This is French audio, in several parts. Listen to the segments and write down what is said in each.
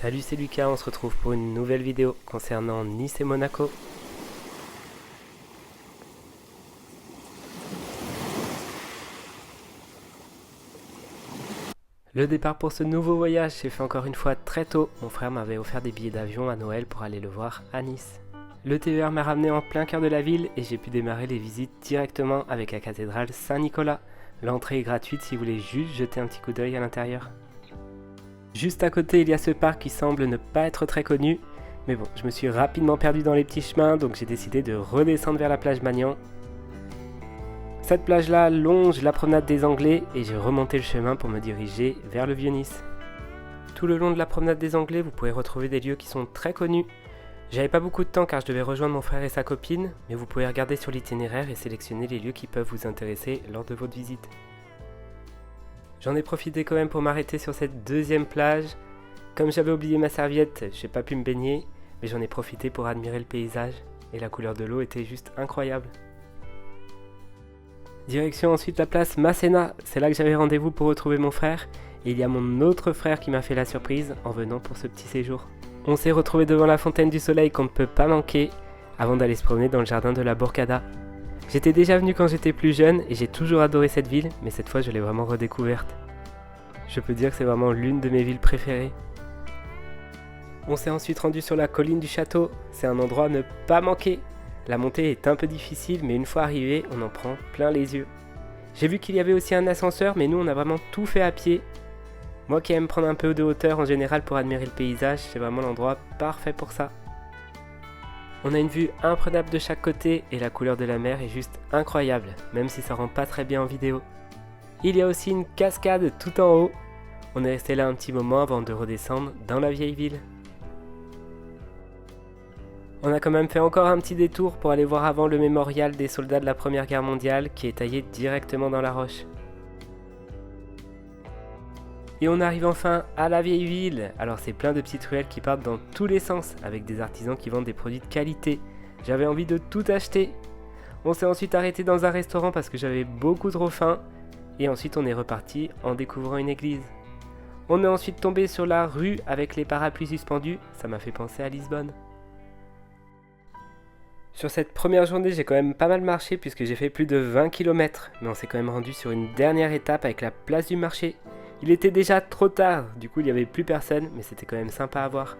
Salut, c'est Lucas, on se retrouve pour une nouvelle vidéo concernant Nice et Monaco. Le départ pour ce nouveau voyage s'est fait encore une fois très tôt. Mon frère m'avait offert des billets d'avion à Noël pour aller le voir à Nice. Le TER m'a ramené en plein cœur de la ville et j'ai pu démarrer les visites directement avec la cathédrale Saint-Nicolas. L'entrée est gratuite si vous voulez juste jeter un petit coup d'œil à l'intérieur. Juste à côté, il y a ce parc qui semble ne pas être très connu. Mais bon, je me suis rapidement perdu dans les petits chemins, donc j'ai décidé de redescendre vers la plage Magnan. Cette plage-là longe la promenade des Anglais et j'ai remonté le chemin pour me diriger vers le Vieux-Nice. Tout le long de la promenade des Anglais, vous pouvez retrouver des lieux qui sont très connus. J'avais pas beaucoup de temps car je devais rejoindre mon frère et sa copine, mais vous pouvez regarder sur l'itinéraire et sélectionner les lieux qui peuvent vous intéresser lors de votre visite. J'en ai profité quand même pour m'arrêter sur cette deuxième plage. Comme j'avais oublié ma serviette, j'ai pas pu me baigner, mais j'en ai profité pour admirer le paysage et la couleur de l'eau était juste incroyable. Direction ensuite la place Masséna, c'est là que j'avais rendez-vous pour retrouver mon frère, et il y a mon autre frère qui m'a fait la surprise en venant pour ce petit séjour. On s'est retrouvé devant la fontaine du soleil qu'on ne peut pas manquer, avant d'aller se promener dans le jardin de la Bourgada. J'étais déjà venu quand j'étais plus jeune et j'ai toujours adoré cette ville, mais cette fois je l'ai vraiment redécouverte. Je peux dire que c'est vraiment l'une de mes villes préférées. On s'est ensuite rendu sur la colline du château, c'est un endroit à ne pas manquer. La montée est un peu difficile, mais une fois arrivé, on en prend plein les yeux. J'ai vu qu'il y avait aussi un ascenseur, mais nous on a vraiment tout fait à pied. Moi qui aime prendre un peu de hauteur en général pour admirer le paysage, c'est vraiment l'endroit parfait pour ça. On a une vue imprenable de chaque côté et la couleur de la mer est juste incroyable, même si ça rend pas très bien en vidéo. Il y a aussi une cascade tout en haut. On est resté là un petit moment avant de redescendre dans la vieille ville. On a quand même fait encore un petit détour pour aller voir avant le mémorial des soldats de la Première Guerre mondiale qui est taillé directement dans la roche. Et on arrive enfin à la vieille ville. Alors c'est plein de petites ruelles qui partent dans tous les sens avec des artisans qui vendent des produits de qualité. J'avais envie de tout acheter. On s'est ensuite arrêté dans un restaurant parce que j'avais beaucoup trop faim. Et ensuite on est reparti en découvrant une église. On est ensuite tombé sur la rue avec les parapluies suspendus. Ça m'a fait penser à Lisbonne. Sur cette première journée, j'ai quand même pas mal marché puisque j'ai fait plus de 20 km. Mais on s'est quand même rendu sur une dernière étape avec la place du marché. Il était déjà trop tard, du coup il n'y avait plus personne, mais c'était quand même sympa à voir.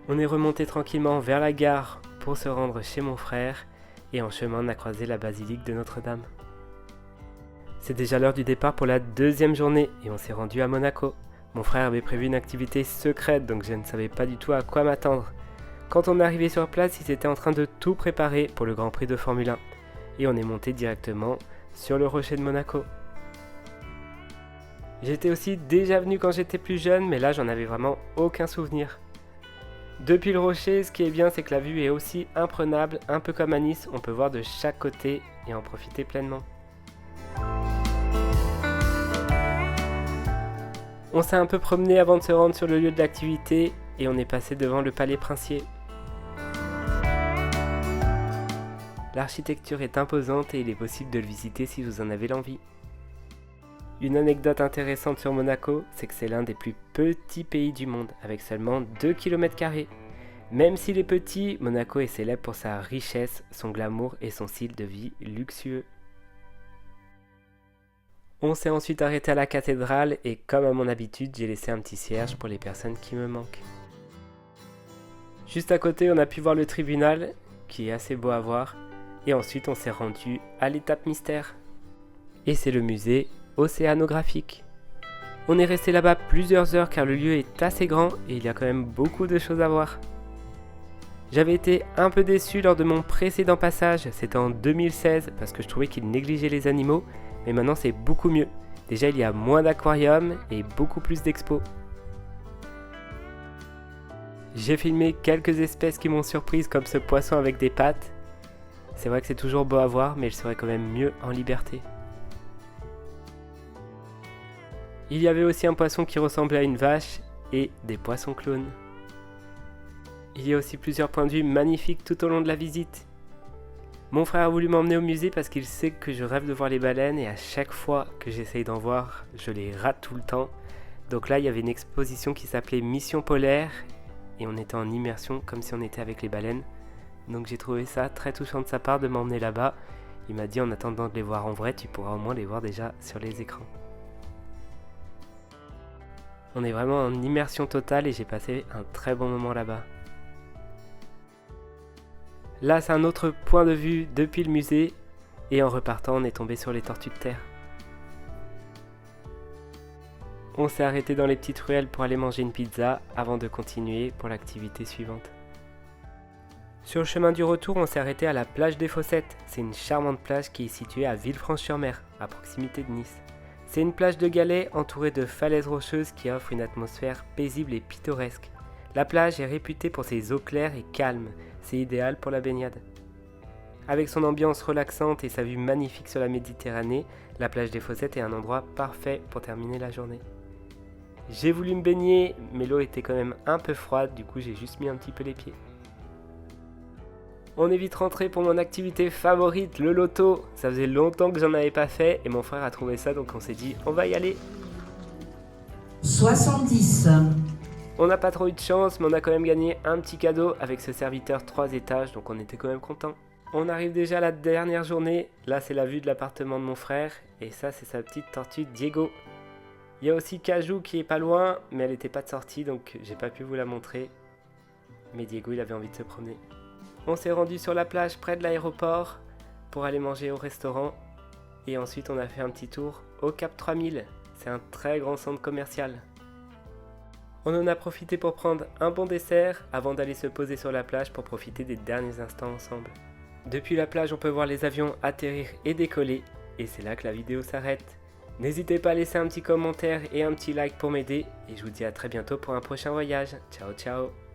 On est remonté tranquillement vers la gare pour se rendre chez mon frère, et en chemin on a croisé la basilique de Notre-Dame. C'est déjà l'heure du départ pour la deuxième journée, et on s'est rendu à Monaco. Mon frère avait prévu une activité secrète, donc je ne savais pas du tout à quoi m'attendre. Quand on est arrivé sur place, ils étaient en train de tout préparer pour le Grand Prix de Formule 1, et on est monté directement sur le rocher de Monaco. J'étais aussi déjà venu quand j'étais plus jeune, mais là j'en avais vraiment aucun souvenir. Depuis le rocher, ce qui est bien, c'est que la vue est aussi imprenable, un peu comme à Nice, on peut voir de chaque côté et en profiter pleinement. On s'est un peu promené avant de se rendre sur le lieu de l'activité et on est passé devant le palais princier. L'architecture est imposante et il est possible de le visiter si vous en avez l'envie. Une anecdote intéressante sur Monaco, c'est que c'est l'un des plus petits pays du monde, avec seulement 2 km². Même s'il est petit, Monaco est célèbre pour sa richesse, son glamour et son style de vie luxueux. On s'est ensuite arrêté à la cathédrale et comme à mon habitude, j'ai laissé un petit cierge pour les personnes qui me manquent. Juste à côté, on a pu voir le tribunal, qui est assez beau à voir, et ensuite on s'est rendu à l'étape mystère. Et c'est le musée océanographique. On est resté là-bas plusieurs heures car le lieu est assez grand et il y a quand même beaucoup de choses à voir. J'avais été un peu déçu lors de mon précédent passage, c'était en 2016 parce que je trouvais qu'il négligeait les animaux, mais maintenant c'est beaucoup mieux. Déjà il y a moins d'aquariums et beaucoup plus d'expos. J'ai filmé quelques espèces qui m'ont surprise comme ce poisson avec des pattes. C'est vrai que c'est toujours beau à voir mais il serait quand même mieux en liberté. Il y avait aussi un poisson qui ressemblait à une vache et des poissons clowns. Il y a aussi plusieurs points de vue magnifiques tout au long de la visite. Mon frère a voulu m'emmener au musée parce qu'il sait que je rêve de voir les baleines et à chaque fois que j'essaye d'en voir, je les rate tout le temps. Donc là, il y avait une exposition qui s'appelait Mission Polaire et on était en immersion comme si on était avec les baleines. Donc j'ai trouvé ça très touchant de sa part de m'emmener là-bas. Il m'a dit en attendant de les voir en vrai, tu pourras au moins les voir déjà sur les écrans. On est vraiment en immersion totale et j'ai passé un très bon moment là-bas. Là, c'est un autre point de vue depuis le musée et en repartant, on est tombé sur les tortues de terre. On s'est arrêté dans les petites ruelles pour aller manger une pizza avant de continuer pour l'activité suivante. Sur le chemin du retour, on s'est arrêté à la plage des Fossettes. C'est une charmante plage qui est située à Villefranche-sur-Mer, à proximité de Nice. C'est une plage de galets entourée de falaises rocheuses qui offre une atmosphère paisible et pittoresque. La plage est réputée pour ses eaux claires et calmes, c'est idéal pour la baignade. Avec son ambiance relaxante et sa vue magnifique sur la Méditerranée, la plage des Fossettes est un endroit parfait pour terminer la journée. J'ai voulu me baigner, mais l'eau était quand même un peu froide, du coup j'ai juste mis un petit peu les pieds. On est vite rentré pour mon activité favorite, le loto. Ça faisait longtemps que j'en avais pas fait et mon frère a trouvé ça, donc on s'est dit on va y aller. 70. On n'a pas trop eu de chance, mais on a quand même gagné un petit cadeau avec ce serviteur 3 étages, donc on était quand même contents. On arrive déjà à la dernière journée. Là c'est la vue de l'appartement de mon frère et ça c'est sa petite tortue Diego. Il y a aussi Cajou qui est pas loin, mais elle n'était pas de sortie, donc j'ai pas pu vous la montrer. Mais Diego il avait envie de se promener. On s'est rendu sur la plage près de l'aéroport pour aller manger au restaurant. Et ensuite on a fait un petit tour au Cap 3000. C'est un très grand centre commercial. On en a profité pour prendre un bon dessert avant d'aller se poser sur la plage pour profiter des derniers instants ensemble. Depuis la plage on peut voir les avions atterrir et décoller. Et c'est là que la vidéo s'arrête. N'hésitez pas à laisser un petit commentaire et un petit like pour m'aider. Et je vous dis à très bientôt pour un prochain voyage. Ciao ciao.